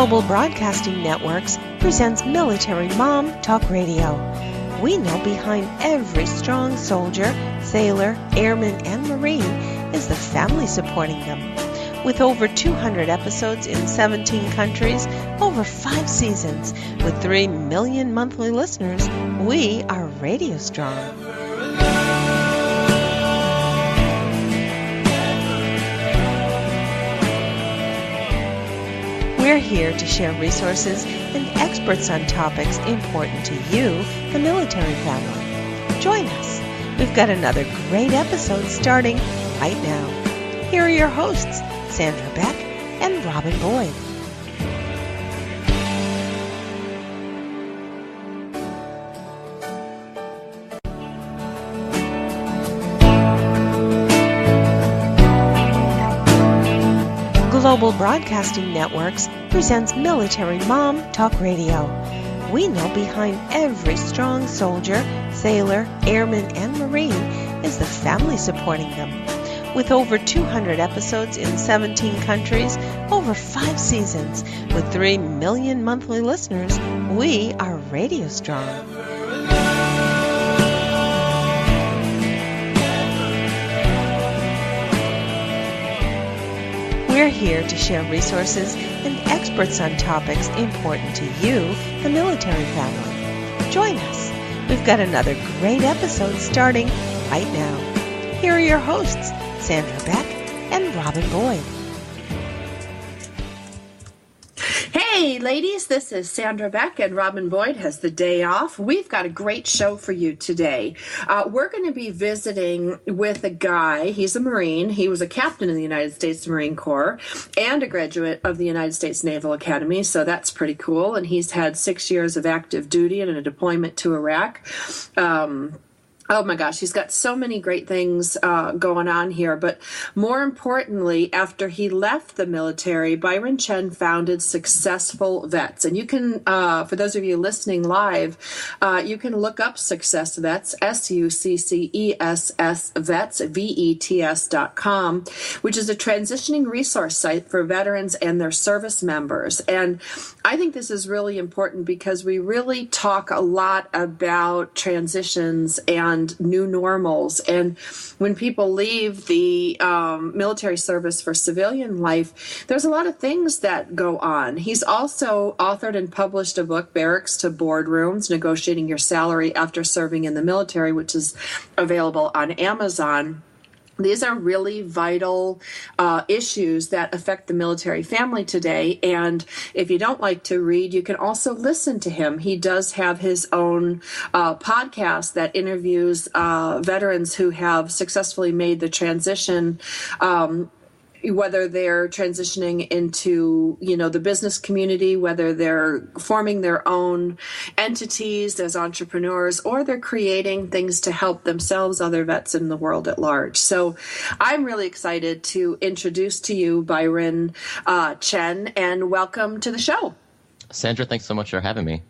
Global Broadcasting Networks presents Military Mom Talk Radio. We know behind every strong soldier, sailor, airman, and Marine is the family supporting them. With over 200 episodes in 17 countries, over 5 seasons, with 3 million monthly listeners, we are Radio Strong. We're here to share resources and experts on topics important to you, the military family. Join us. We've got another great episode starting right now. Here are your hosts, Sandra Beck and Robin Boyd. Global Broadcasting Networks presents Military Mom Talk Radio. We know behind every strong soldier, sailor, airman, and Marine is the family supporting them. With over 200 episodes in 17 countries, over 5 seasons, with 3 million monthly listeners, we are Radio Strong. We're here to share resources and experts on topics important to you, the military family. Join us. We've got another great episode starting right now. Here are your hosts, Sandra Beck and Robin Boyd. Hey ladies, this is Sandra Beck and Robin Boyd has the day off. We've got a great show for you today. We're going to be visiting with a guy. He's a Marine. He was a captain in the United States Marine Corps and a graduate of the United States Naval Academy, so that's pretty cool. And he's had 6 years of active duty and a deployment to Iraq. Oh my gosh, he's got so many great things going on here. But more importantly, after he left the military, Byron Chen founded Successful Vets. And you can, for those of you listening live, you can look up Success Vets, SUCCESS Vets, VETS.com, which is a transitioning resource site for veterans and their service members. And I think this is really important because we really talk a lot about transitions and new normals. And when people leave the military service for civilian life, there's a lot of things that go on. He's also authored and published a book, Barracks to Boardrooms, Negotiating Your Salary After Serving in the Military, which is available on Amazon. These are really vital issues that affect the military family today. And if you don't like to read, you can also listen to him. He does have his own podcast that interviews veterans who have successfully made the transition, whether they're transitioning into, the business community, whether they're forming their own entities as entrepreneurs, or they're creating things to help themselves, other vets in the world at large. So I'm really excited to introduce to you Byron Chen, and welcome to the show. Sandra, thanks so much for having me.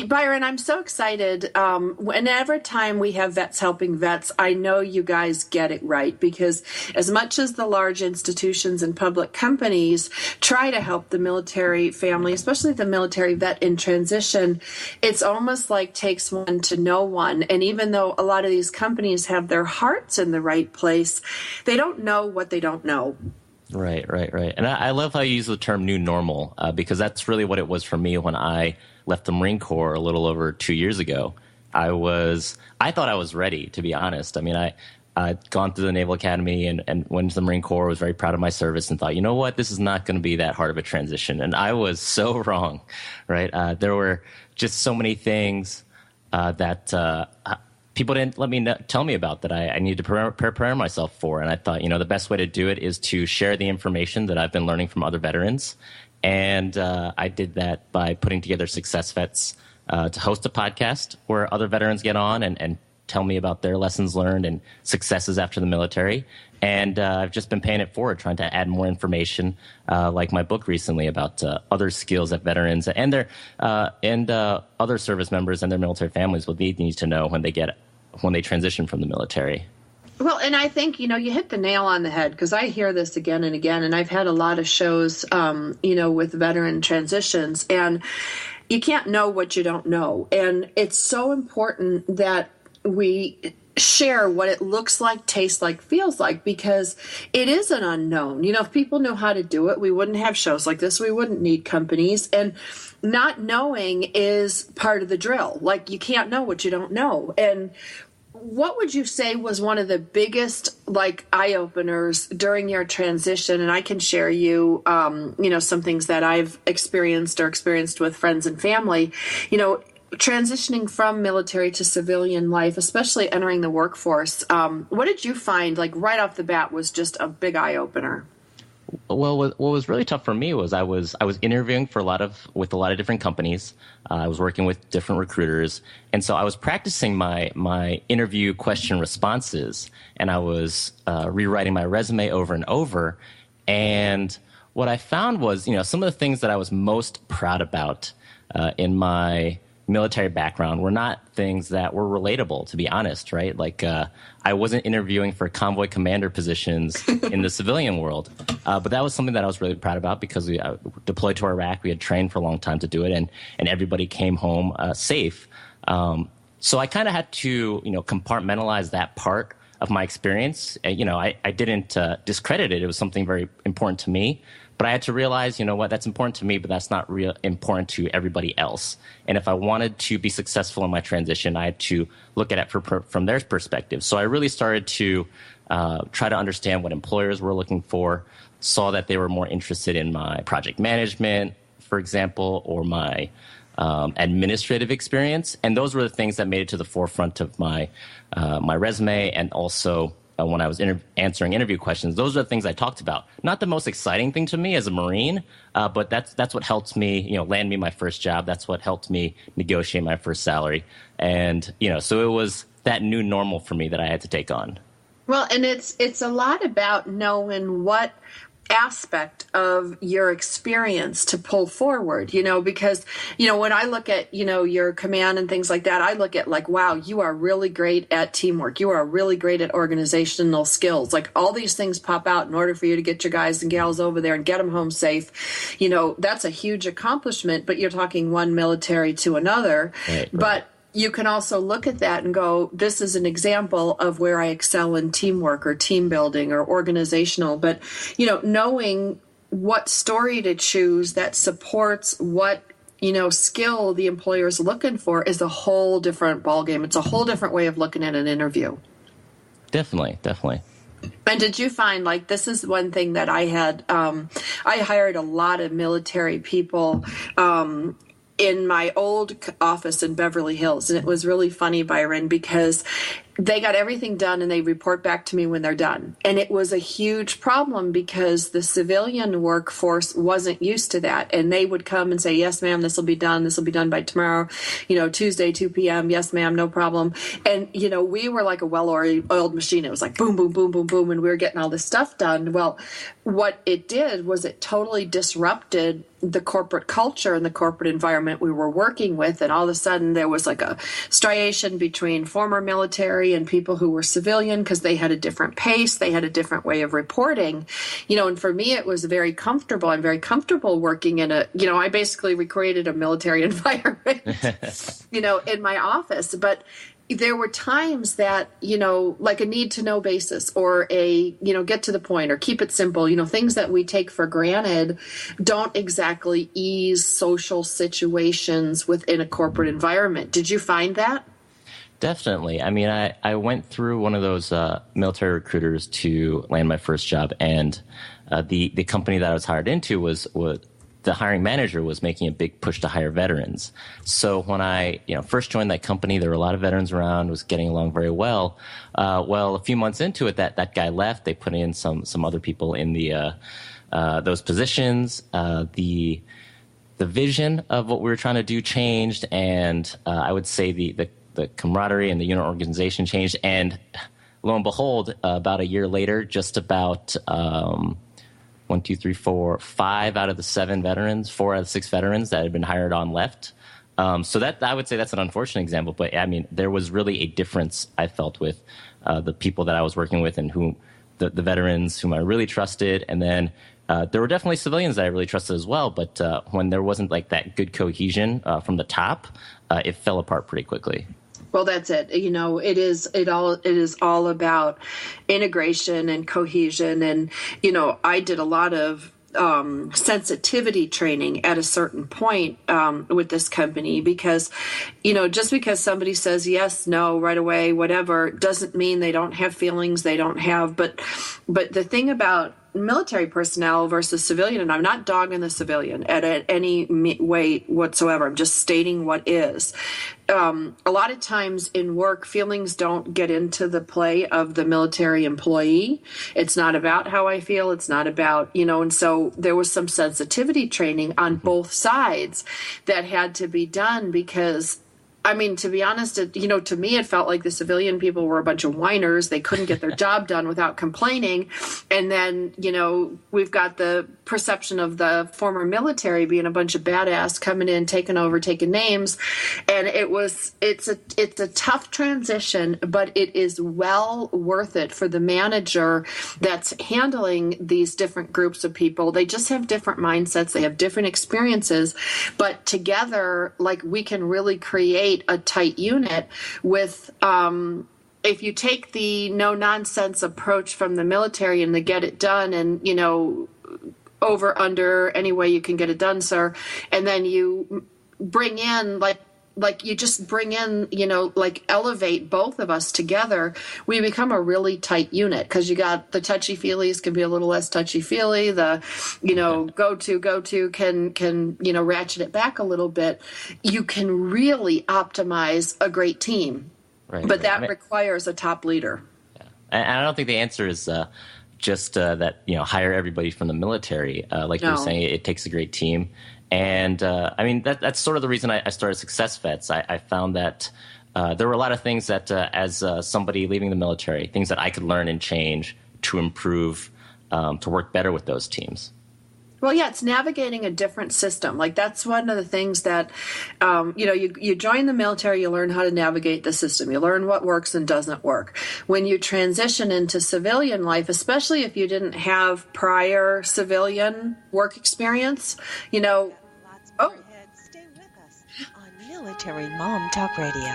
Byron, I'm so excited. Whenever time we have Vets Helping Vets, I know you guys get it right, because as much as the large institutions and public companies try to help the military family, especially the military vet in transition, it's almost like takes one to know one. And even though a lot of these companies have their hearts in the right place, they don't know what they don't know. Right. And I love how you use the term new normal, because that's really what it was for me when I left the Marine Corps a little over 2 years ago. I thought I was ready, to be honest. I mean, I'd gone through the Naval Academy and went to the Marine Corps, was very proud of my service, and thought, you know what, this is not going to be that hard of a transition. And I was so wrong, right? There were just so many things that people didn't tell me about that I needed to prepare myself for. And I thought, the best way to do it is to share the information that I've been learning from other veterans. And I did that by putting together Success Vets to host a podcast where other veterans get on and tell me about their lessons learned and successes after the military. And I've just been paying it forward, trying to add more information, like my book recently about other skills that veterans and their other service members and their military families will need to know when they transition from the military. Well, and I think, you hit the nail on the head, because I hear this again and again, and I've had a lot of shows, with veteran transitions, and you can't know what you don't know. And it's so important that we share what it looks like, tastes like, feels like, because it is an unknown. If people knew how to do it, we wouldn't have shows like this. We wouldn't need companies. And not knowing is part of the drill. Like, you can't know what you don't know. And what would you say was one of the biggest eye openers during your transition? And I can share some things that I've experienced with friends and family, transitioning from military to civilian life, especially entering the workforce. What did you find right off the bat was just a big eye opener? Well, what was really tough for me was I was interviewing with a lot of different companies. I was working with different recruiters, and so I was practicing my interview question responses, and I was rewriting my resume over and over. And what I found was, some of the things that I was most proud about in my military background were not things that were relatable, to be honest, right? I wasn't interviewing for convoy commander positions in the civilian world. But that was something that I was really proud about, because we deployed to Iraq. We had trained for a long time to do it, and everybody came home safe. So I kind of had to, compartmentalize that part of my experience. I didn't discredit it. It was something very important to me. But I had to realize, that's important to me, but that's not real important to everybody else. And if I wanted to be successful in my transition, I had to look at it from their perspective. So I really started to try to understand what employers were looking for, saw that they were more interested in my project management, for example, or my administrative experience. And those were the things that made it to the forefront of my resume, and also when I was answering interview questions. Those are the things I talked about. Not the most exciting thing to me as a Marine, but that's what helped me, land me my first job. That's what helped me negotiate my first salary. And, so it was that new normal for me that I had to take on. Well, and it's a lot about knowing what aspect of your experience to pull forward, because, when I look at, your command and things like that, I look at wow, you are really great at teamwork. You are really great at organizational skills. All these things pop out in order for you to get your guys and gals over there and get them home safe. That's a huge accomplishment, but you're talking one military to another. Right. But you can also look at that and go, this is an example of where I excel in teamwork or team building or organizational. But, knowing what story to choose that supports what, skill the employer is looking for is a whole different ballgame. It's a whole different way of looking at an interview. Definitely. And did you find this is one thing that I had, I hired a lot of military people, in my old office in Beverly Hills. And it was really funny, Byron, because they got everything done and they report back to me when they're done. And it was a huge problem because the civilian workforce wasn't used to that. And they would come and say, yes, ma'am, this will be done. This will be done by tomorrow, Tuesday, 2 p.m. Yes, ma'am, no problem. And, we were like a well-oiled machine. It was like boom, boom, boom, boom, boom. And we were getting all this stuff done. Well, what it did was it totally disrupted the corporate culture and the corporate environment we were working with. And all of a sudden there was like a striation between former military and people who were civilian, because they had a different pace. They had a different way of reporting, and for me, it was very comfortable. I'm very comfortable working in I basically recreated a military environment, in my office. But there were times that, like a need to know basis or a, get to the point or keep it simple, things that we take for granted don't exactly ease social situations within a corporate environment. Did you find that? Definitely. I mean, I went through one of those military recruiters to land my first job, and the company that I was hired into was the hiring manager was making a big push to hire veterans. So when I first joined that company, there were a lot of veterans around, was getting along very well. Well, a few months into it, that guy left. They put in some other people in the those positions. The vision of what we were trying to do changed, and I would say the camaraderie and the unit organization changed. And lo and behold, about a year later, just about 5 out of the 7 veterans, 4 out of 6 veterans that had been hired on left. So that I would say that's an unfortunate example. But I mean, there was really a difference I felt with the people that I was working with and whom the veterans whom I really trusted. And then there were definitely civilians that I really trusted as well. But when there wasn't like that good cohesion from the top, it fell apart pretty quickly. Well, that's it. You know, it is all about integration and cohesion. And, you know, I did a lot of sensitivity training at a certain point with this company because, you know, just because somebody says yes, no, right away, whatever, doesn't mean they don't have feelings, they don't have. But the thing about military personnel versus civilian, and I'm not dogging the civilian at any way whatsoever, I'm just stating what is. A lot of times in work, feelings don't get into the play of the military employee. It's not about how I feel. It's not about, you know, and so there was some sensitivity training on both sides that had to be done because, I mean, to be honest, to me, it felt like the civilian people were a bunch of whiners. They couldn't get their job done without complaining. And then, you know, we've got the perception of the former military being a bunch of badass coming in, taking over, taking names. And it's a tough transition, but it is well worth it for the manager that's handling these different groups of people. They just have different mindsets. They have different experiences, but together, like, we can really create a tight unit with, if you take the no nonsense approach from the military and the get it done and, you know, over, under, any way you can get it done, sir. And then you bring in like you just bring in, you know, like elevate both of us together, we become a really tight unit because you got the touchy-feelies can be a little less touchy-feely. The, you know, go to can, you know, ratchet it back a little bit. You can really optimize a great team. Right, but that requires a top leader. Yeah. And I don't think the answer is just that, you know, hire everybody from the military. Like you were saying, it takes a great team. And I mean, that's sort of the reason I started Success Vets. I found that there were a lot of things that as somebody leaving the military, things that I could learn and change to improve, to work better with those teams. Well, yeah, it's navigating a different system. Like, that's one of the things that, you know, you join the military, you learn how to navigate the system. You learn what works and doesn't work. When you transition into civilian life, especially if you didn't have prior civilian work experience, you know. Oh, stay with us on Military Mom Talk Radio.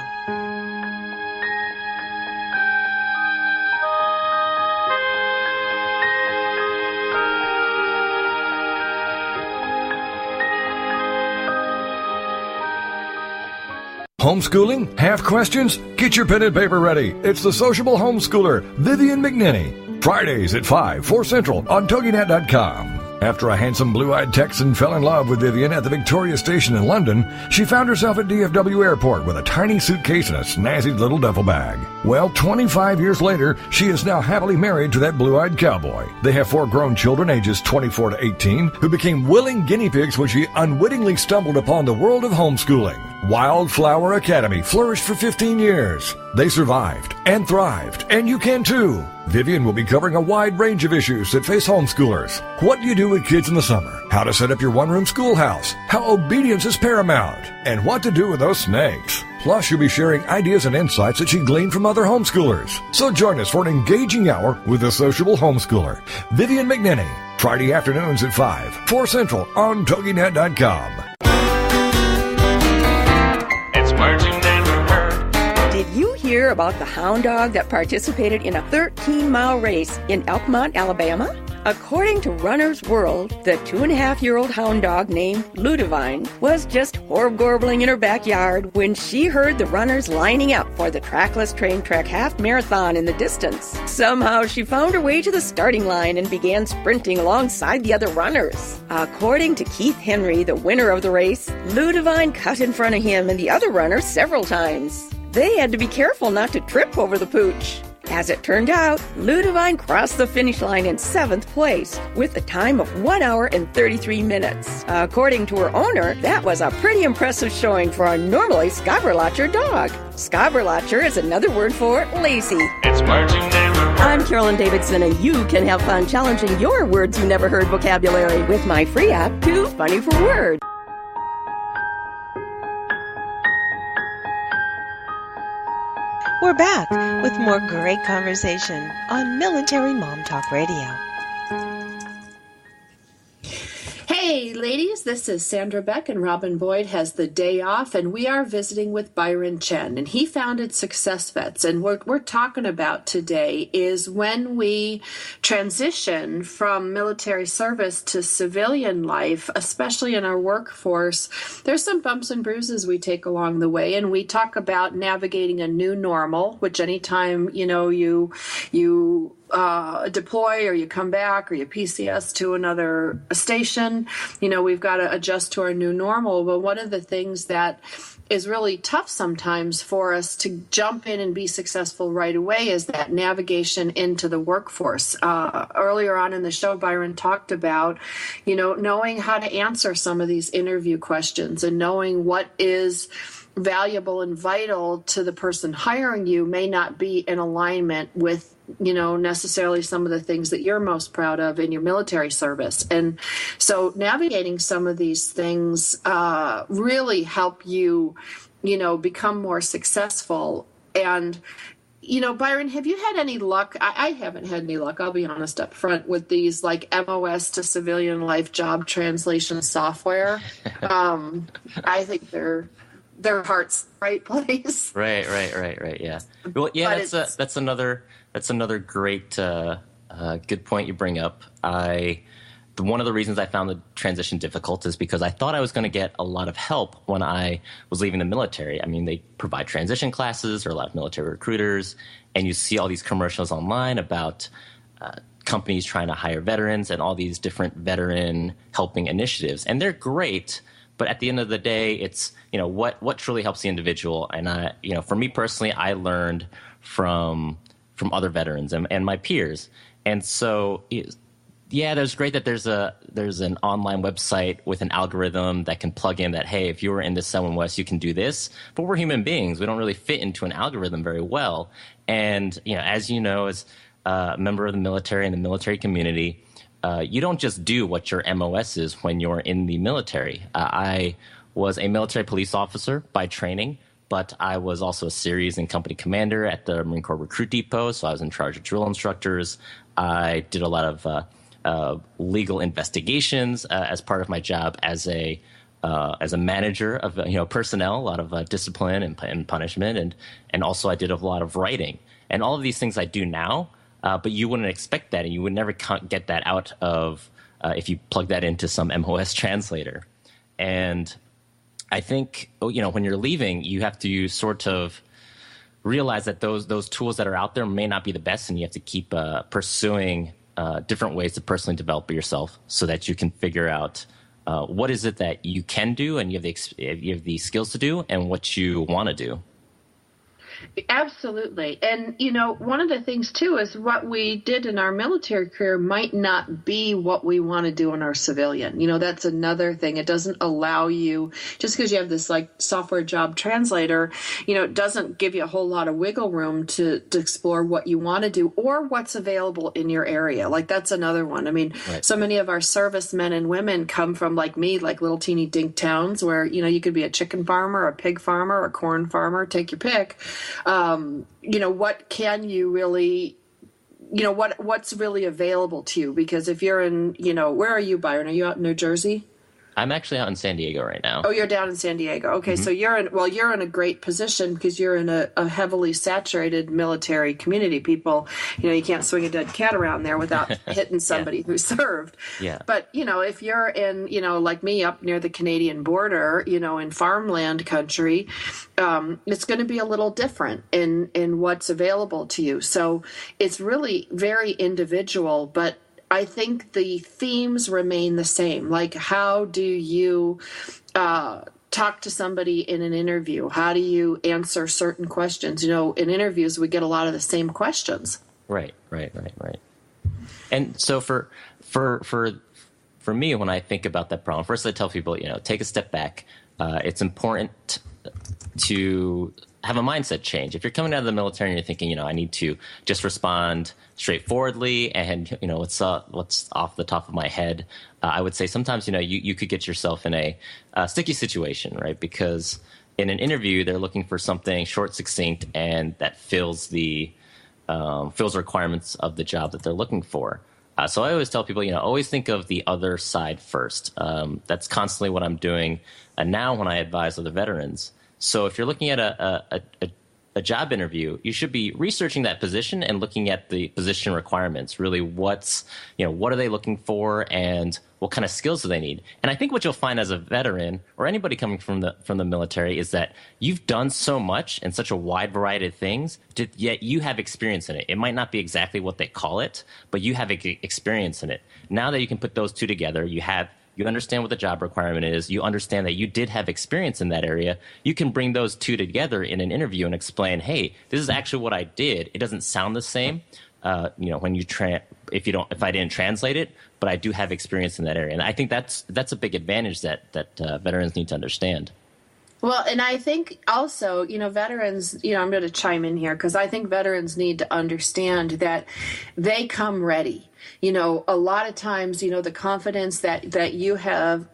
Homeschooling? Have questions? Get your pen and paper ready. It's the sociable homeschooler, Vivian McNinney. Fridays at 5, 4 Central on TogiNet.com. After a handsome blue-eyed Texan fell in love with Vivian at the Victoria Station in London, she found herself at DFW Airport with a tiny suitcase and a snazzy little duffel bag. Well, 25 years later, she is now happily married to that blue-eyed cowboy. They have 4 grown children ages 24 to 18 who became willing guinea pigs when she unwittingly stumbled upon the world of homeschooling. Wildflower Academy flourished for 15 years. They survived and thrived, and you can too. Vivian will be covering a wide range of issues that face homeschoolers. What do you do with kids in the summer? How to set up your one-room schoolhouse? How obedience is paramount? And what to do with those snakes? Plus, you'll be sharing ideas and insights that she gleaned from other homeschoolers. So join us for an engaging hour with the sociable homeschooler, Vivian McNinney. Friday afternoons at 5, 4 Central on TogiNet.com. Did you hear about the hound dog that participated in a 13-mile race in Elkmont, Alabama? According to Runner's World, the 2.5-year-old hound dog named Ludivine was just horb-gorbling in her backyard when she heard the runners lining up for the trackless train trek half marathon in the distance. Somehow she found her way to the starting line and began sprinting alongside the other runners. According to Keith Henry, the winner of the race, Ludivine cut in front of him and the other runners several times. They had to be careful not to trip over the pooch. As it turned out, Ludivine crossed the finish line in 7th place with a time of 1 hour and 33 minutes. According to her owner, that was a pretty impressive showing for a normally Schaberlacher dog. Schaberlacher is another word for lazy. It's words you never heard. I'm Carolyn Davidson, and you can have fun challenging your words you never heard vocabulary with my free app, Too Funny for Words. We're back with more great conversation on Military Mom Talk Radio. Hey, ladies, this is Sandra Beck, and Robin Boyd has the day off, and we are visiting with Byron Chen, and he founded Success Vets. And what we're talking about today is when we transition from military service to civilian life, especially in our workforce, there's some bumps and bruises we take along the way, and we talk about navigating a new normal, which anytime, you deploy or you come back or you PCS to another station, we've got to adjust to our new normal. But one of the things that is really tough sometimes for us to jump in and be successful right away is that navigation into the workforce. Earlier on in the show, Byron talked about, knowing how to answer some of these interview questions and knowing what is valuable and vital to the person hiring you may not be in alignment with necessarily some of the things that you're most proud of in your military service. And so navigating some of these things really help you, become more successful. And, Byron, have you had any luck? I haven't had any luck, I'll be honest up front, with these like MOS to civilian life job translation software. I think their heart's the right place. Right. Yeah. Well, yeah, that's another great good point you bring up. One of the reasons I found the transition difficult is because I thought I was going to get a lot of help when I was leaving the military. I mean, they provide transition classes, or a lot of military recruiters, and you see all these commercials online about companies trying to hire veterans and all these different veteran helping initiatives. And they're great, but at the end of the day, it's, what truly helps the individual. And for me personally, I learned from other veterans and my peers. And so, there's great that there's an online website with an algorithm that can plug in that, hey, if you were in this Selwyn West, you can do this. But we're human beings. We don't really fit into an algorithm very well. And, as as a member of the military and the military community, you don't just do what your MOS is when you're in the military. I was a military police officer by training, but I was also a series and company commander at the Marine Corps Recruit Depot, so I was in charge of drill instructors. I did a lot of legal investigations as part of my job as a manager of personnel, a lot of discipline and punishment, and also I did a lot of writing. And all of these things I do now, but you wouldn't expect that, and you would never get that out of if you plug that into some MOS translator. And I think, when you're leaving, you have to sort of realize that those tools that are out there may not be the best, and you have to keep pursuing different ways to personally develop yourself so that you can figure out what is it that you can do and you have the skills to do, and what you want to do. Absolutely. And, one of the things, too, is what we did in our military career might not be what we want to do in our civilian. That's another thing. It doesn't allow you, just because you have this software job translator, it doesn't give you a whole lot of wiggle room to explore what you want to do or what's available in your area. That's another one. I mean, right. So many of our servicemen and women come from, like me, little teeny dink towns where, you could be a chicken farmer, a pig farmer, a corn farmer, take your pick. What can you really, what's really available to you? Because if you're in, where are you, Byron? Are you out in New Jersey? I'm actually out in San Diego right now. Oh, you're down in San Diego. Okay, mm-hmm. So you're in a great position because you're in a heavily saturated military community. People, you can't swing a dead cat around there without hitting somebody who served. Yeah. But, if you're in, like me up near the Canadian border, in farmland country, it's going to be a little different in what's available to you. So it's really very individual, but I think the themes remain the same. How do you talk to somebody in an interview? How do you answer certain questions? In interviews, we get a lot of the same questions. Right. And so for me, when I think about that problem, first I tell people, take a step back. It's important to have a mindset change. If you're coming out of the military and you're thinking, I need to just respond straightforwardly and, what's off the top of my head, I would say sometimes, you could get yourself in a sticky situation, right? Because in an interview, they're looking for something short, succinct, and that fills the requirements of the job that they're looking for. So I always tell people, always think of the other side first. That's constantly what I'm doing now when I advise other veterans. So if you're looking at a job interview, you should be researching that position and looking at the position requirements. Really, what are they looking for, and what kind of skills do they need? And I think what you'll find as a veteran or anybody coming from the military is that you've done so much and such a wide variety of things, yet you have experience in it. It might not be exactly what they call it, but you have experience in it. Now that you can put those two together, you understand what the job requirement is. You understand that you did have experience in that area. You can bring those two together in an interview and explain, hey, this is actually what I did. It doesn't sound the same, when if I didn't translate it, but I do have experience in that area. And I think that's a big advantage that veterans need to understand. Well, and I think also, veterans, I'm going to chime in here because I think veterans need to understand that they come ready. A lot of times, the confidence that you have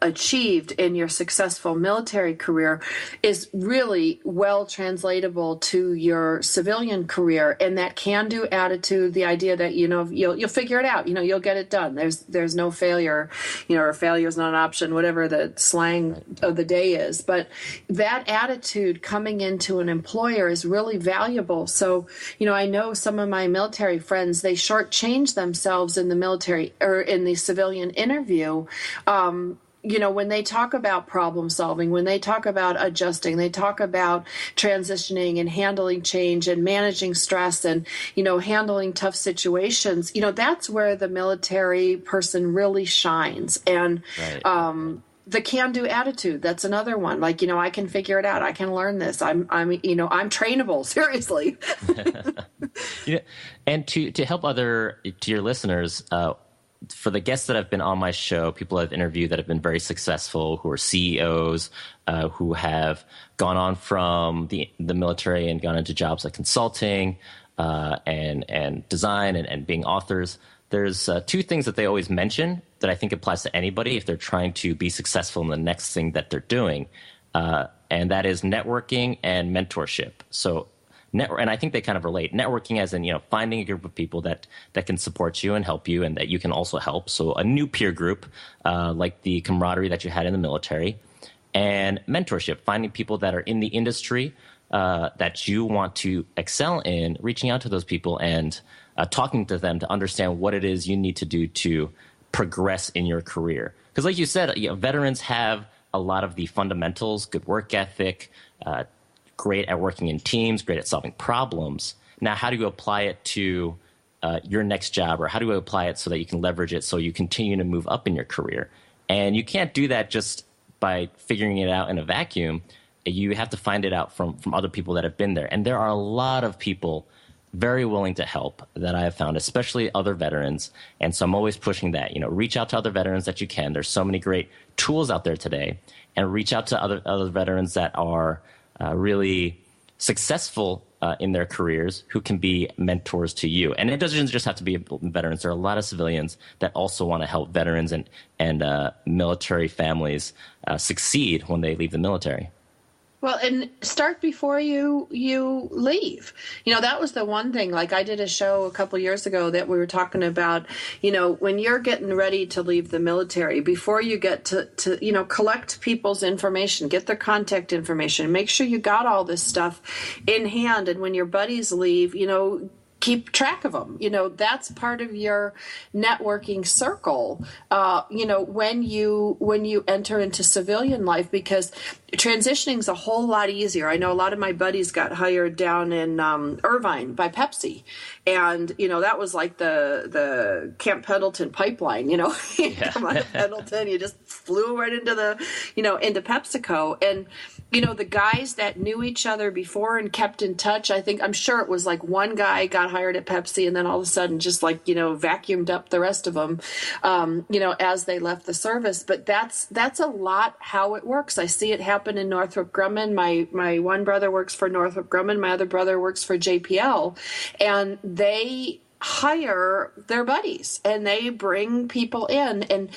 achieved in your successful military career is really well translatable to your civilian career, and that can-do attitude, the idea that, you'll figure it out, you'll get it done. There's no failure, or failure is not an option, whatever the slang of the day is. But that attitude coming into an employer is really valuable. So, I know some of my military friends, they shortchange themselves in the military or in the civilian interview. When they talk about problem solving, when they talk about adjusting, they talk about transitioning and handling change and managing stress and, handling tough situations, that's where the military person really shines. And, right. The can-do attitude, that's another one. Like, I can figure it out. I can learn this. I'm trainable, seriously. And to help to your listeners, for the guests that have been on my show, people I've interviewed that have been very successful, who are CEOs, who have gone on from the military and gone into jobs like consulting and design and being authors. There's two things that they always mention that I think applies to anybody if they're trying to be successful in the next thing that they're doing, and that is networking and mentorship. So, and I think they kind of relate. Networking as in, finding a group of people that can support you and help you and that you can also help. So a new peer group, like the camaraderie that you had in the military, and mentorship, finding people that are in the industry that you want to excel in, reaching out to those people and talking to them to understand what it is you need to do to progress in your career. Because like you said, veterans have a lot of the fundamentals, good work ethic, great at working in teams, great at solving problems. Now, how do you apply it to your next job, or how do you apply it so that you can leverage it so you continue to move up in your career? And you can't do that just by figuring it out in a vacuum. You have to find it out from other people that have been there. And there are a lot of people very willing to help that I have found, especially other veterans. And so I'm always pushing that, reach out to other veterans that you can. There's so many great tools out there today, and reach out to other veterans that are really successful in their careers who can be mentors to you. And it doesn't just have to be veterans. There are a lot of civilians that also want to help veterans and military families succeed when they leave the military. Well, and start before you leave. That was the one thing. Like, I did a show a couple years ago that we were talking about, when you're getting ready to leave the military, before you get to collect people's information, get their contact information, make sure you got all this stuff in hand. And when your buddies leave, keep track of them. That's part of your networking circle, when you enter into civilian life, because transitioning is a whole lot easier. I know a lot of my buddies got hired down in Irvine by Pepsi. And, that was like the Camp Pendleton pipeline, you come out of Pendleton, you just flew right into into PepsiCo. And, the guys that knew each other before and kept in touch, I'm sure it was like one guy got hired at Pepsi and then all of a sudden just vacuumed up the rest of them, as they left the service. But that's a lot how it works. I see it happen in Northrop Grumman. My one brother works for Northrop Grumman. My other brother works for JPL. And they hire their buddies and they bring people in. And,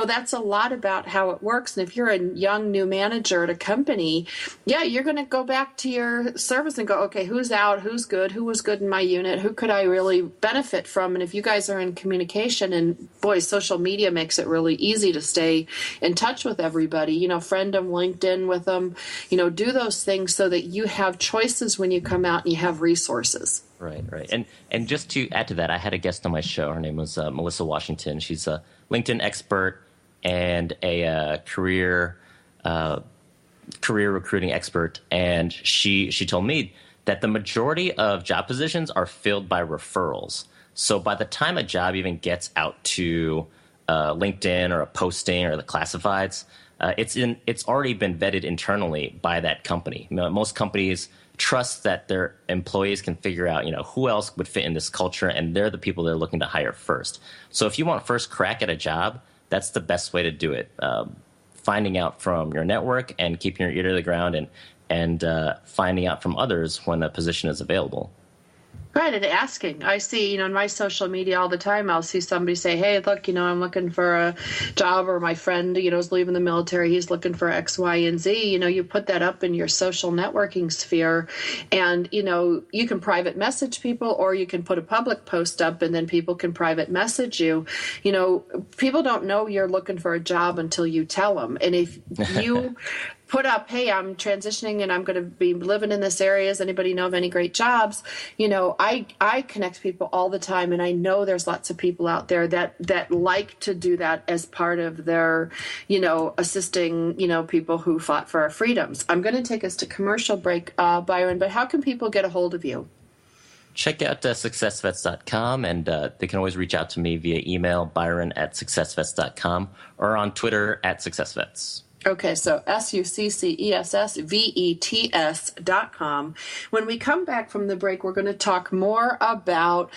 that's a lot about how it works. And if you're a young new manager at a company, you're going to go back to your service and go, okay, who's out, who's good, who was good in my unit, who could I really benefit from? And if you guys are in communication, and boy, social media makes it really easy to stay in touch with everybody, friend them, LinkedIn with them, do those things so that you have choices when you come out and you have resources. Right. And just to add to that, I had a guest on my show. Her name was Melissa Washington. She's a LinkedIn expert and a career recruiting expert. And she told me that the majority of job positions are filled by referrals. So by the time a job even gets out to LinkedIn or a posting or the classifieds, it's already been vetted internally by that company. Most companies trust that their employees can figure out, who else would fit in this culture, and they're the people they're looking to hire first. So if you want first crack at a job, that's the best way to do it. Finding out from your network and keeping your ear to the ground and finding out from others when a position is available. Right, and asking. I see, in my social media all the time, I'll see somebody say, hey, look, I'm looking for a job, or my friend, is leaving the military. He's looking for X, Y, and Z. You put that up in your social networking sphere, and, you can private message people, or you can put a public post up, and then people can private message you. People don't know you're looking for a job until you tell them. And if you put up, hey, I'm transitioning and I'm going to be living in this area. Does anybody know of any great jobs? I connect people all the time, and I know there's lots of people out there that like to do that as part of their, assisting, people who fought for our freedoms. I'm going to take us to commercial break, Byron, but how can people get a hold of you? Check out successvets.com, and they can always reach out to me via email, byron@successvets.com, or on Twitter @successvets. Okay, so successvets.com. When we come back from the break, we're going to talk more about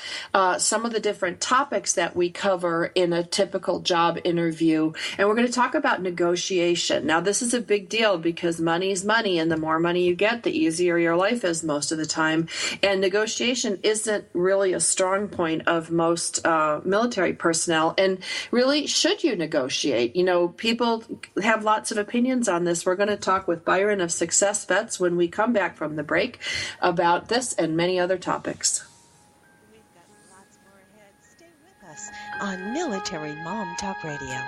some of the different topics that we cover in a typical job interview. And we're going to talk about negotiation. Now, this is a big deal because money is money, and the more money you get, the easier your life is most of the time. And negotiation isn't really a strong point of most military personnel. And really, should you negotiate? People have lots of opinions on this. We're going to talk with Byron of Success Vets when we come back from the break about this and many other topics. We've got lots more ahead. Stay with us on Military Mom Talk Radio.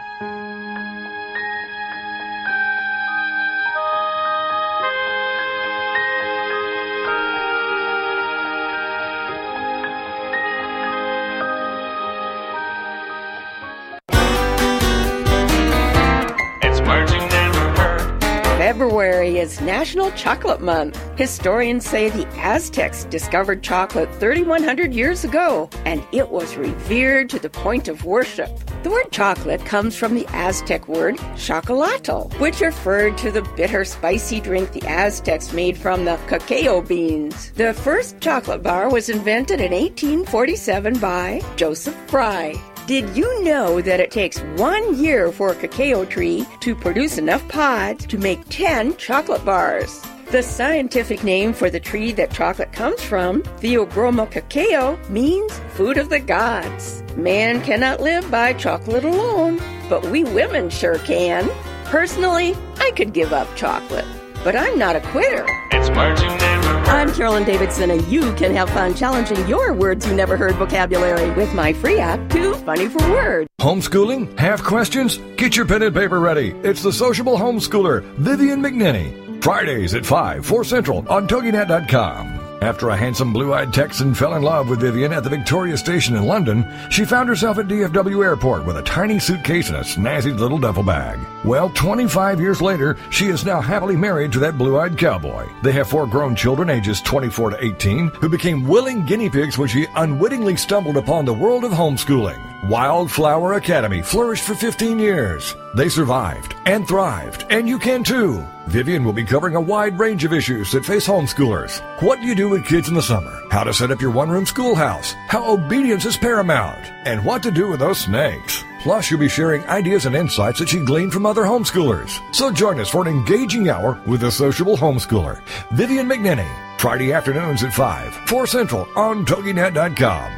February is National Chocolate Month. Historians say the Aztecs discovered chocolate 3,100 years ago, and it was revered to the point of worship. The word chocolate comes from the Aztec word chocolato, which referred to the bitter, spicy drink the Aztecs made from the cacao beans. The first chocolate bar was invented in 1847 by Joseph Fry. Did you know that it takes 1 year for a cacao tree to produce enough pods to make 10 chocolate bars? The scientific name for the tree that chocolate comes from, Theobroma cacao, means food of the gods. Man cannot live by chocolate alone, but we women sure can. Personally, I could give up chocolate, but I'm not a quitter. It's words you never heard. I'm Carolyn Davidson, and you can have fun challenging your words you never heard vocabulary with my free app, Too Funny for Words. Homeschooling? Have questions? Get your pen and paper ready. It's the sociable homeschooler, Vivian McNinney. Fridays at 5, 4 Central on TogiNet.com. After a handsome blue-eyed Texan fell in love with Vivian at the Victoria Station in London, she found herself at DFW Airport with a tiny suitcase and a snazzy little duffel bag. Well, 25 years later, she is now happily married to that blue-eyed cowboy. They have 4 grown children ages 24 to 18 who became willing guinea pigs when she unwittingly stumbled upon the world of homeschooling. Wildflower Academy flourished for 15 years. They survived and thrived, and you can too. Vivian will be covering a wide range of issues that face homeschoolers. What do you do with kids in the summer? How to set up your one-room schoolhouse? How obedience is paramount? And what to do with those snakes? Plus, you'll be sharing ideas and insights that she gleaned from other homeschoolers. So join us for an engaging hour with the sociable homeschooler, Vivian McNinney. Friday afternoons at 5, 4 Central on TogiNet.com.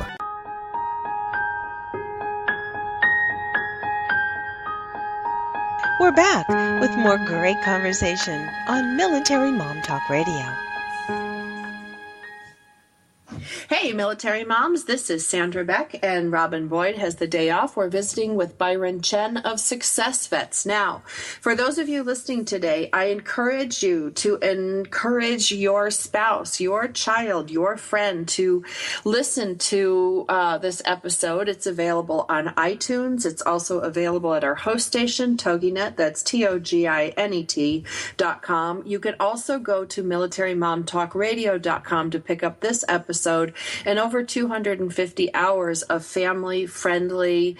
We're back with more great conversation on Military Mom Talk Radio. Hey, military moms, this is Sandra Beck, and Robin Boyd has the day off. We're visiting with Byron Chen of Success Vets. Now, for those of you listening today, I encourage you to encourage your spouse, your child, your friend to listen to this episode. It's available on iTunes. It's also available at our host station, TogiNet. That's TogiNet.com. You can also go to militarymomtalkradio.com to pick up this episode and over 250 hours of family-friendly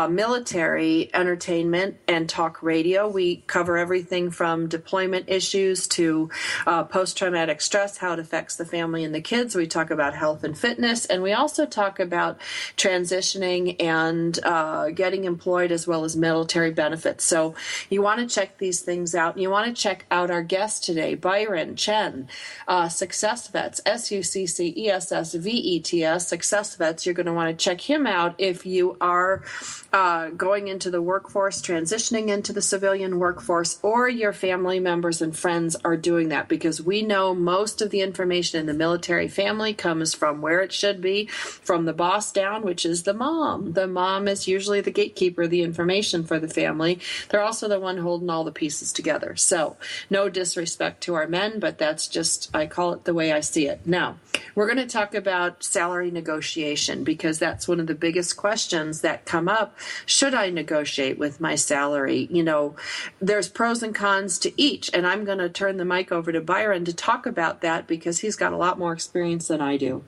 military entertainment and talk radio. We cover everything from deployment issues to post-traumatic stress, how it affects the family and the kids. We talk about health and fitness, and we also talk about transitioning and getting employed as well as military benefits. So you want to check these things out. And you want to check out our guest today, Byron Chen, Success Vets, SUCCESSVETS, Success Vets. You're going to want to check him out if you are going into the workforce, transitioning into the civilian workforce, or your family members and friends are doing that, because we know most of the information in the military family comes from where it should be, from the boss down, which is the mom. The mom is usually the gatekeeper of the information for the family. They're also the one holding all the pieces together. So no disrespect to our men, but that's just, I call it the way I see it. Now, we're going to talk about salary negotiation, because that's one of the biggest questions that come up. Should I negotiate with my salary? You know, there's pros and cons to each, and I'm going to turn the mic over to Byron to talk about that, because he's got a lot more experience than I do.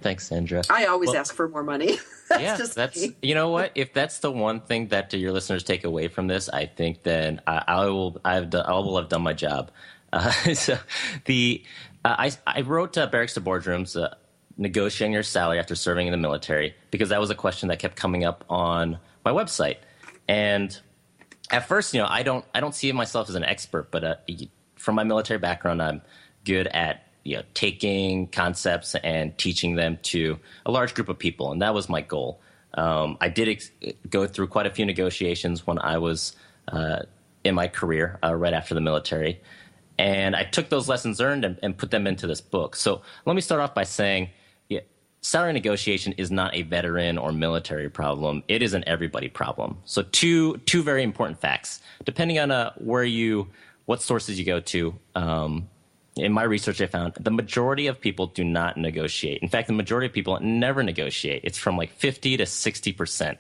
Thanks, Sandra. I always ask for more money. that's you know what? If that's the one thing that your listeners take away from this, I think then I will have done my job. So I wrote Barracks to Boardrooms, negotiating your salary after serving in the military, because that was a question that kept coming up on my website. And at first, you know, I don't see myself as an expert, but from my military background, I'm good at, you know, taking concepts and teaching them to a large group of people, and that was my goal. I did go through quite a few negotiations when I was in my career right after the military, and I took those lessons learned and put them into this book. So let me start off by saying, salary negotiation is not a veteran or military problem. It is an everybody problem. So two very important facts. Depending on what sources you go to, in my research, I found the majority of people do not negotiate. In fact, the majority of people never negotiate. It's from like 50 to 60%,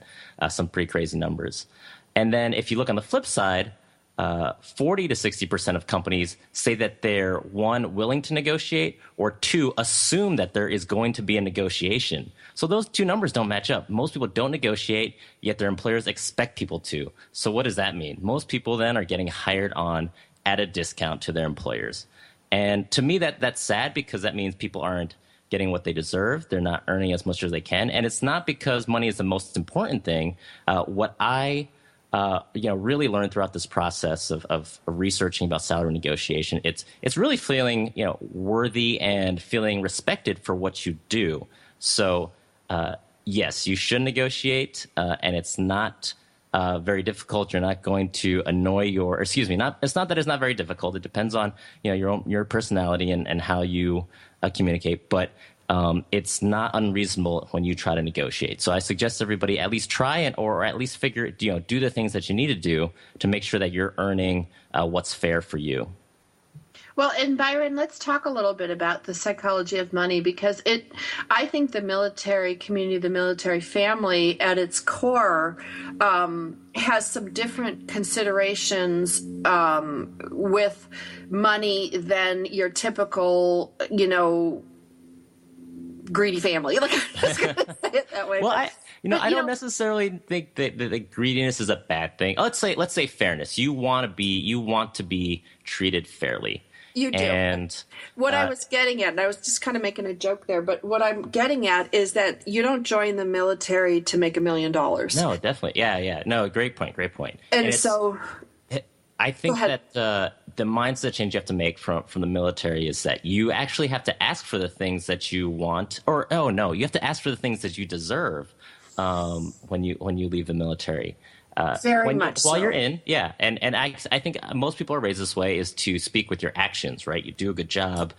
some pretty crazy numbers. And then if you look on the flip side, 40 to 60% of companies say that they're, one, willing to negotiate, or two, assume that there is going to be a negotiation. So those two numbers don't match up. Most people don't negotiate, yet their employers expect people to. So what does that mean? Most people then are getting hired on at a discount to their employers. And to me, that's sad, because that means people aren't getting what they deserve. They're not earning as much as they can. And it's not because money is the most important thing. What I really learned throughout this process of researching about salary negotiation, it's really feeling, worthy and feeling respected for what you do. So yes, you should negotiate, and it's not very difficult. You're not going to annoy it's not that it's not very difficult. It depends on, your personality and how you communicate, but it's not unreasonable when you try to negotiate. So I suggest everybody at least try it, or at least do the things that you need to do to make sure that you're earning what's fair for you. Well, and Byron, let's talk a little bit about the psychology of money, because I think the military community, the military family at its core has some different considerations with money than your typical, greedy family. Like, I'm just going to say it that way. Well, I don't necessarily think that greediness is a bad thing. Let's say fairness. You want to be treated fairly. You do. And what I was getting at, and I was just kind of making a joke there, but what I'm getting at is that you don't join the military to make $1 million. No, definitely. Yeah. No, great point. And so I think that the mindset change you have to make from the military is that you actually have to ask for the things that you want, you have to ask for the things that you deserve when you leave the military. Very much while so. you're in, yeah. And I think most people are raised this way, is to speak with your actions, right? You do a good job,